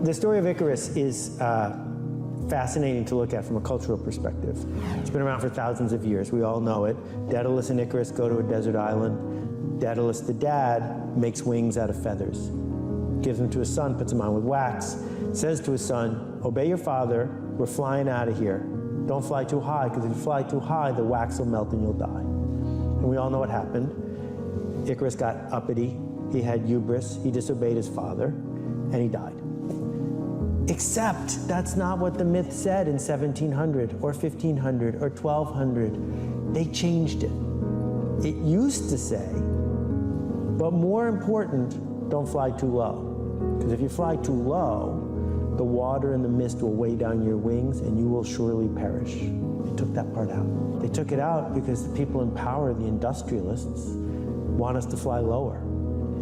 The story of Icarus is fascinating to look at from a cultural perspective. It's been around for thousands of years. We all know it. Daedalus and Icarus go to a desert island. Daedalus, the dad, makes wings out of feathers, gives them to his son, puts them on with wax, says to his son, obey your father, we're flying out of here. Don't fly too high, because if you fly too high, the wax will melt and you'll die. And we all know what happened. Icarus got uppity, he had hubris, he disobeyed his father, and he died. Except that's not what the myth said in 1700 or 1500 or 1200. They changed it. It used to say, but more important, don't fly too low. Because if you fly too low, the water and the mist will weigh down your wings and you will surely perish. They took that part out. They took it out because the people in power, the industrialists, want us to fly lower.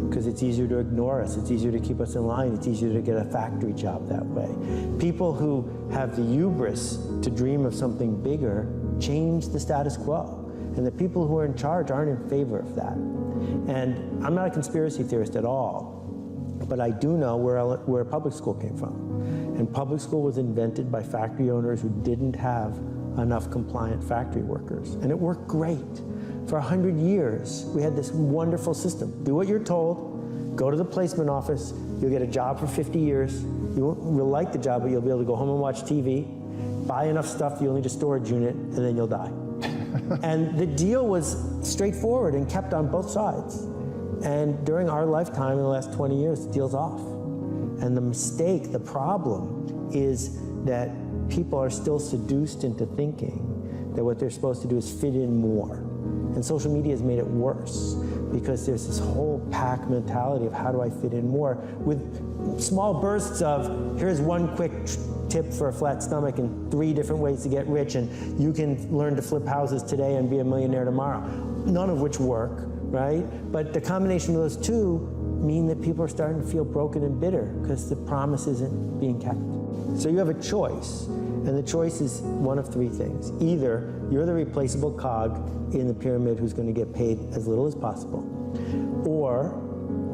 Because it's easier to ignore us, it's easier to keep us in line, it's easier to get a factory job that way. People who have the hubris to dream of something bigger change the status quo. And the people who are in charge aren't in favor of that. And I'm not a conspiracy theorist at all, but I do know where public school came from. And public school was invented by factory owners who didn't have enough compliant factory workers. And it worked great. For 100 years, we had this wonderful system. Do what you're told, go to the placement office, you'll get a job for 50 years, you'll like the job, but you'll be able to go home and watch TV, buy enough stuff, you'll need a storage unit, and then you'll die. And the deal was straightforward and kept on both sides. And during our lifetime, in the last 20 years, the deal's off. And the mistake, the problem, is that people are still seduced into thinking that what they're supposed to do is fit in more. And social media has made it worse because there's this whole pack mentality of how do I fit in more, with small bursts of here's one quick tip for a flat stomach and 3 different ways to get rich, and you can learn to flip houses today and be a millionaire tomorrow, none of which work, right? But the combination of those two mean that people are starting to feel broken and bitter because the promise isn't being kept. So you have a choice, and the choice is one of 3 things. Either you're the replaceable cog in the pyramid who's going to get paid as little as possible, or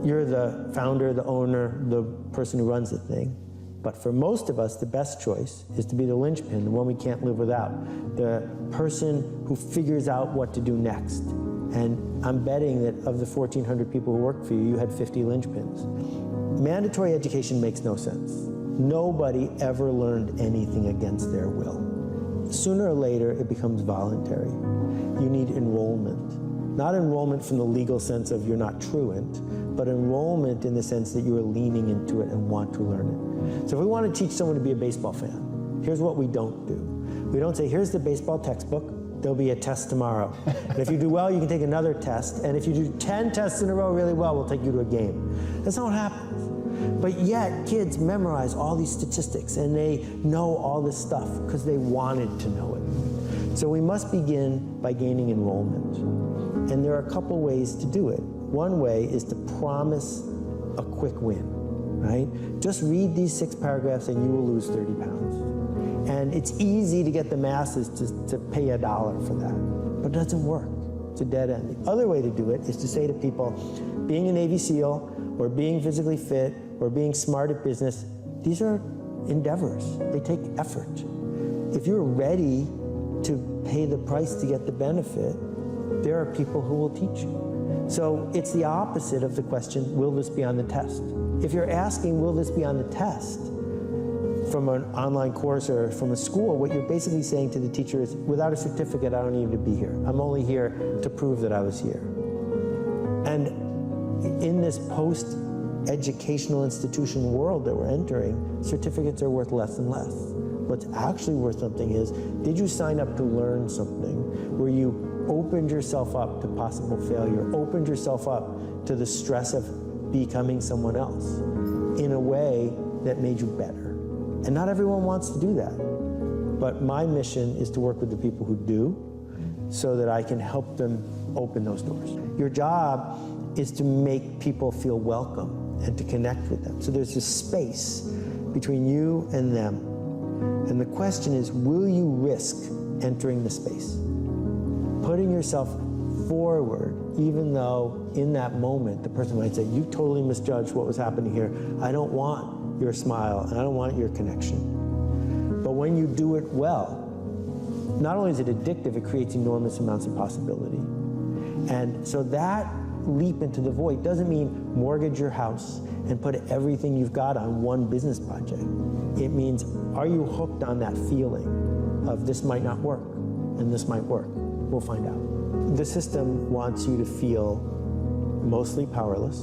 you're the founder, the owner, the person who runs the thing. But for most of us, the best choice is to be the linchpin, the one we can't live without, the person who figures out what to do next. And I'm betting that of the 1,400 people who worked for you, you had 50 linchpins. Mandatory education makes no sense. Nobody ever learned anything against their will. Sooner or later, it becomes voluntary. You need enrollment. Not enrollment from the legal sense of you're not truant, but enrollment in the sense that you are leaning into it and want to learn it. So if we want to teach someone to be a baseball fan, here's what we don't do. We don't say, here's the baseball textbook, there'll be a test tomorrow. And if you do well, you can take another test. And if you do 10 tests in a row really well, we'll take you to a game. That's not what happens. But yet, kids memorize all these statistics and they know all this stuff because they wanted to know it. So we must begin by gaining enrollment. And there are a couple ways to do it. One way is to promise a quick win, right? Just read these 6 paragraphs and you will lose 30 pounds. And it's easy to get the masses to pay $1 for that, but it doesn't work. It's a dead end. The other way to do it is to say to people, being a Navy SEAL, or being physically fit, or being smart at business, these are endeavors. They take effort. If you're ready to pay the price to get the benefit, there are people who will teach you. So it's the opposite of the question, will this be on the test? If you're asking, will this be on the test, from an online course or from a school, what you're basically saying to the teacher is, without a certificate, I don't need to be here. I'm only here to prove that I was here. And in this post-educational institution world that we're entering, certificates are worth less and less. What's actually worth something is, did you sign up to learn something where you opened yourself up to possible failure, opened yourself up to the stress of becoming someone else in a way that made you better? And not everyone wants to do that. But my mission is to work with the people who do so that I can help them open those doors. Your job is to make people feel welcome and to connect with them. So there's this space between you and them. And the question is, will you risk entering the space? Putting yourself forward, even though in that moment the person might say, you totally misjudged what was happening here. I don't want your smile, and I don't want your connection. But when you do it well, not only is it addictive, it creates enormous amounts of possibility. And so that leap into the void doesn't mean mortgage your house and put everything you've got on one business project. It means, are you hooked on that feeling of this might not work and this might work? We'll find out. The system wants you to feel mostly powerless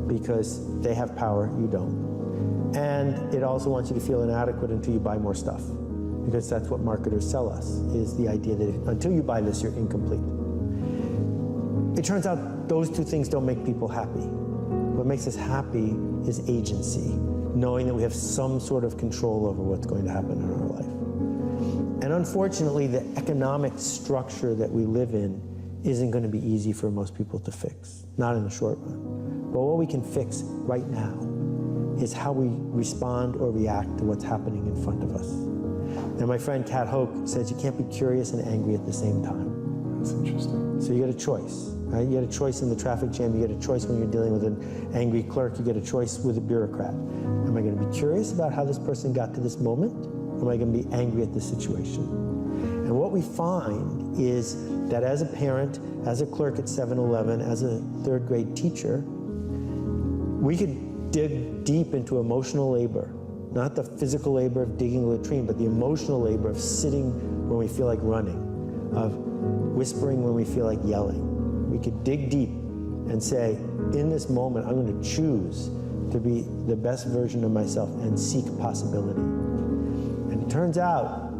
because they have power, you don't. And it also wants you to feel inadequate until you buy more stuff, because that's what marketers sell us, is the idea that until you buy this, you're incomplete. It turns out those two things don't make people happy. What makes us happy is agency, knowing that we have some sort of control over what's going to happen in our life. And unfortunately, the economic structure that we live in isn't going to be easy for most people to fix, not in the short run. But what we can fix right now is how we respond or react to what's happening in front of us. And my friend Kat Hoke says you can't be curious and angry at the same time. That's interesting. So you get a choice, right? You get a choice in the traffic jam. You get a choice when you're dealing with an angry clerk. You get a choice with a bureaucrat. Am I going to be curious about how this person got to this moment? Or am I going to be angry at the situation? And what we find is that as a parent, as a clerk at 7-Eleven, as a third grade teacher, we could dig deep into emotional labor. Not the physical labor of digging a latrine, but the emotional labor of sitting when we feel like running, of whispering when we feel like yelling. We could dig deep and say, in this moment, I'm going to choose to be the best version of myself and seek possibility. And it turns out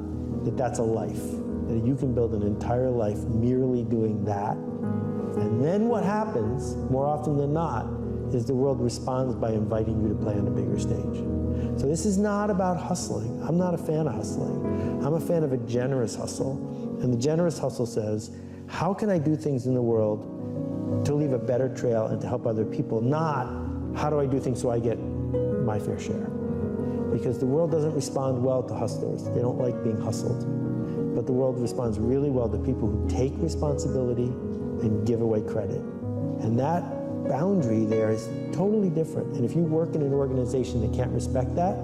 that that's a life, that you can build an entire life merely doing that. And then what happens, more often than not, is the world responds by inviting you to play on a bigger stage. So this is not about hustling. I'm not a fan of hustling. I'm a fan of a generous hustle. And the generous hustle says, how can I do things in the world to leave a better trail and to help other people? Not, how do I do things so I get my fair share? Because the world doesn't respond well to hustlers. They don't like being hustled. But the world responds really well to people who take responsibility and give away credit. And that boundary there is totally different. And if you work in an organization that can't respect that,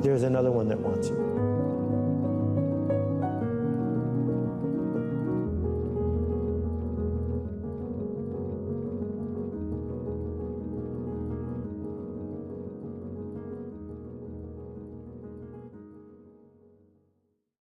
there's another one that wants you.